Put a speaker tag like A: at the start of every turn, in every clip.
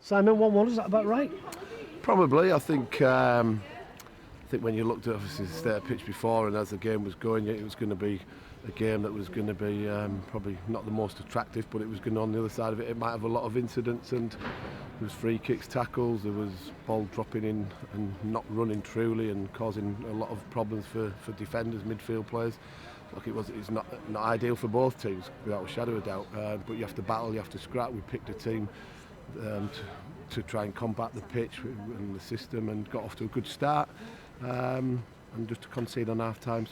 A: Simon, 1-1, is that about right?
B: Probably. I think when you looked at obviously the state of pitch before and as the game was going, it was going to be a game that was going to be probably not the most attractive, but it was going to, on the other side of it, it might have a lot of incidents, and there was free kicks, tackles, there was ball dropping in and not running truly and causing a lot of problems for defenders, midfield players. Look, it's not ideal for both teams without a shadow of doubt, but you have to battle, you have to scrap. We picked a team to try and combat the pitch and the system, and got off to a good start, and just to concede on half time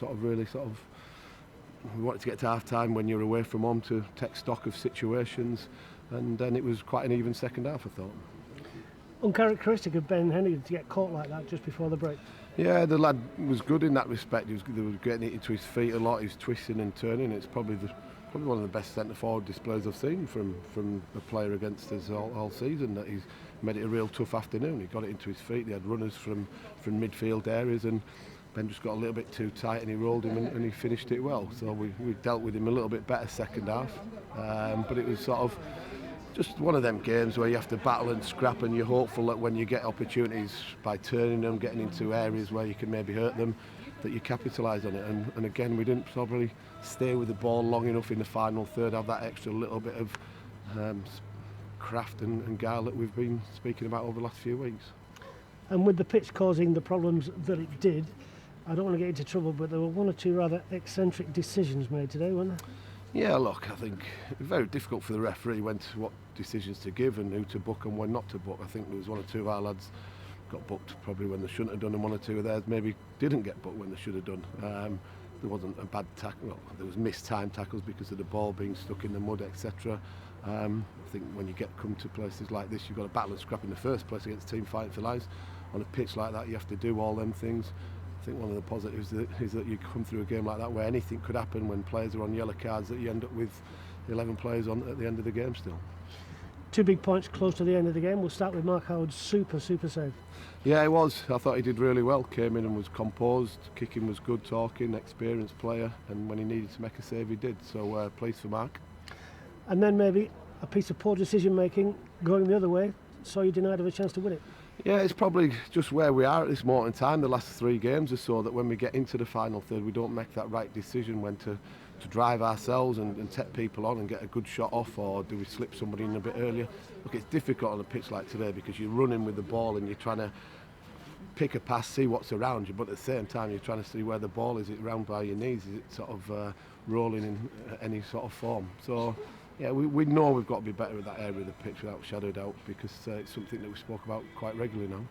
B: we wanted to get to half time when you're away from home to take stock of situations, and then it was quite an even second half, I thought.
A: Uncharacteristic of Ben Hennigan to get caught like that just before the break.
B: Yeah, the lad was good in that respect. He was getting it into his feet a lot. He was twisting and turning. It's probably one of the best centre forward displays I've seen from a player against us all season. That he's made it a real tough afternoon. He got it into his feet. They had runners from midfield areas, and Ben just got a little bit too tight, and he rolled him and he finished it well. So we dealt with him a little bit better second half, but it was sort of just one of them games where you have to battle and scrap, and you're hopeful that when you get opportunities by turning them, getting into areas where you can maybe hurt them, that you capitalise on it. And again, we didn't probably stay with the ball long enough in the final third, have that extra little bit of craft and guile that we've been speaking about over the last few weeks.
A: And with the pitch causing the problems that it did, I don't want to get into trouble, but there were one or two rather eccentric decisions made today, weren't there? Yeah,
B: look, I think it was very difficult for the referee what decisions to give and who to book and when not to book. I think there was one or two of our lads got booked probably when they shouldn't have done, and one or two of theirs maybe didn't get booked when they should have done. There wasn't a bad tackle. Well, there was missed time tackles because of the ball being stuck in the mud, etc. I think when you come to places like this, you've got to battle and scrap in the first place against a team fighting for lives. On a pitch like that, you have to do all them things. I think one of the positives is that you come through a game like that where anything could happen when players are on yellow cards, that you end up with 11 players on at the end of the game still.
A: 2 big points close to the end of the game. We'll start with Mark Howard's super save.
B: Yeah, it was. I thought he did really well. Came in and was composed. Kicking was good, talking, experienced player, and when he needed to make a save, he did. So pleased for Mark.
A: And then maybe a piece of poor decision making going the other way, so you denied of a chance to win it.
B: Yeah, it's probably just where we are at this moment in time, the last 3 games or so, that when we get into the final third, we don't make that right decision when to drive ourselves and take people on and get a good shot off, or do we slip somebody in a bit earlier. Look, it's difficult on a pitch like today because you're running with the ball and you're trying to pick a pass, see what's around you, but at the same time you're trying to see where the ball is. It round by your knees? Is it sort of rolling in any sort of form? So yeah, we know we've got to be better at that area of the pitch without a shadow of doubt, because it's something that we spoke about quite regularly now.